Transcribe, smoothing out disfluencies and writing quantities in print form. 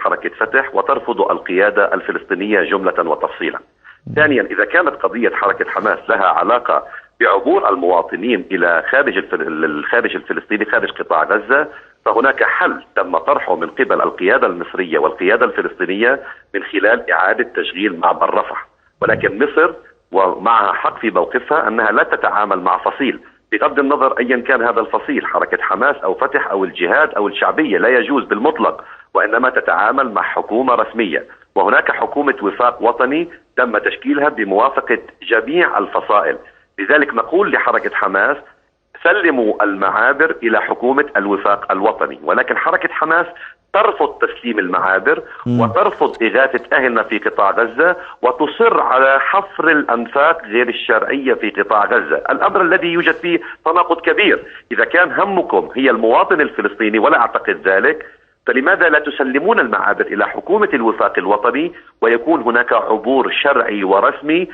حركة فتح وترفض القيادة الفلسطينية جملة وتفصيلا. ثانيا، إذا كانت قضية حركة حماس لها علاقة بعبور المواطنين إلى الخارج الفلسطيني خارج قطاع غزة، فهناك حل تم طرحه من قبل القيادة المصرية والقيادة الفلسطينية من خلال إعادة تشغيل معبر رفح. ولكن مصر ومعها حق في موقفها أنها لا تتعامل مع فصيل، بغض النظر أيا كان هذا الفصيل، حركة حماس أو فتح أو الجهاد أو الشعبية، لا يجوز بالمطلق، وإنما تتعامل مع حكومة رسمية. وهناك حكومة وفاق وطني تم تشكيلها بموافقة جميع الفصائل. لذلك نقول لحركة حماس: سلموا المعابر إلى حكومة الوفاق الوطني. ولكن حركة حماس ترفض تسليم المعابر وترفض إغاثة أهلنا في قطاع غزة، وتصر على حفر الأنفاق غير الشرعية في قطاع غزة، الأمر الذي يوجد فيه تناقض كبير. إذا كان همكم هي المواطن الفلسطيني، ولا أعتقد ذلك، فلماذا لا تسلمون المعابر إلى حكومة الوفاق الوطني ويكون هناك عبور شرعي ورسمي